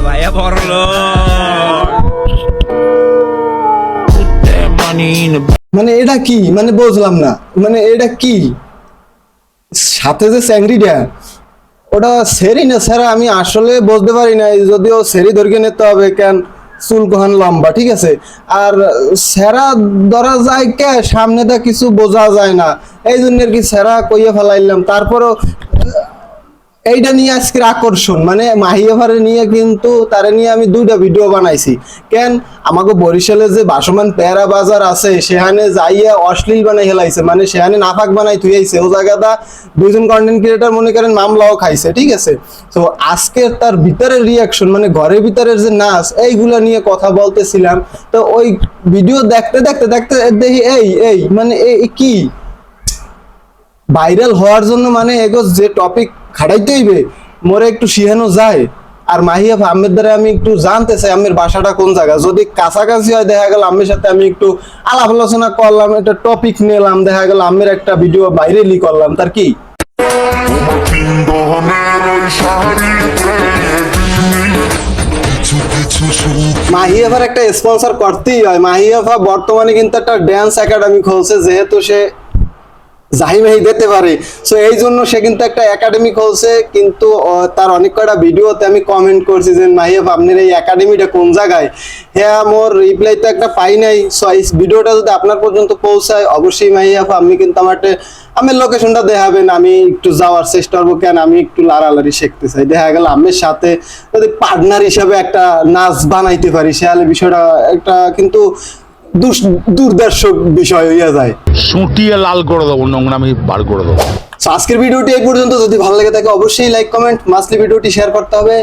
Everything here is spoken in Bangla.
ভাইয়া পড়লো মানে এটা কি, মানে বুঝলাম না, মানে এটা কি সাথে যে স্যাংরিটা ওটা সেরি না স্যার, আমি আসলে বুঝতে পারি না। যদিও সেরি ধরে নিতে হবে, কেন চুল কোহান লম্বা, ঠিক আছে। আর সেরা ধরা যায় কে, সামনে দা কিছু বোঝা যায় না, এই জন্য আর কি সেরা কইয়া ফেলাইলাম। তারপরও এইটা নিয়ে আজকের আকর্ষণ, মানে মাহিয়াভারে নিয়ে, কিন্তু তারে নিয়ে আমি 2টা ভিডিও বানাইছি। কেন আমাকে বরিশালে যে ভাসমান পেয়ারা বাজার আছে সেখানে যাইয়া অশ্লীল বানাই হেলাইছে, মানে সেখানে নাফাক বানাই থুইছে। ও জায়গাটা 2জন কন্টেন্ট ক্রিয়েটর মনে করেন মামলাও খাইছে, ঠিক আছে। তো আজকে তার ভিতরের রিয়াকশন, মানে ঘরের ভিতরের যে নাচ, এইগুলা নিয়ে কথা বলতেছিলাম। তো ওই ভিডিও দেখতে দেখতে দেখতে দেখি এই মানে কি ভাইরাল হওয়ার জন্য, মানে এগো যে টপিক খাটাইতে হইবে মোরে একটু শিখানো যায়। আর মাহিয়া আম্মের দ্বারা আমি একটু জানতে চাই আম্মের বাসাটা কোন জায়গা, যদি কাছাকাছি হয় দেখা গেল আম্মের সাথে আমি একটু আলাপ আলোচনা করলাম, একটা টপিক নিলাম, দেখা গেল আম্মের একটা ভিডিও ভাইরালই করলাম, তার কি। মাহিয়াফার একটা স্পন্সর করতেই হয়। মাহিয়াফা বর্তমানে কিন্তু একটা ড্যান্স একাডেমি খুলছে, যেহেতু সে জাহিমাহি দিতে পারে, সো এই জন্য সে কিন্তু একটা একাডেমি খুলছে। কিন্তু তার অনেক কয়টা ভিডিওতে আমি কমেন্ট করছি যে মাহিয়াফা আপনার এই একাডেমিটা কোন জায়গায়। হ্যাঁ, মোর রিপ্লাই তো একটা পাই নাই। সো এই ভিডিওটা যদি আপনার পর্যন্ত পৌঁছায়, অবশ্যই মাহিয়াফা আপনি কিন্তু আমার লোকেশনটা দেখাবেন, আমি একটু যাওয়ার চেষ্টা করবো। কেন আমি একটু লাড়ালাড়ি শিখতে চাই, দেখা গেল আমের সাথে যদি পার্টনার হিসাবে একটা নাচ বানাইতে পারি, সেহালে বিষয়টা একটা কিন্তু দুর্দর্শক বিষয় হইয়া যায়। সুটিয়ে লাল করে দেবো, নোংরামি বার করে দেবো। আজকের ভিডিওটি এই পর্যন্ত। যদি ভালো লেগে থাকে অবশ্যই লাইক কমেন্ট, মাসলি ভিডিওটি শেয়ার করতে হবে।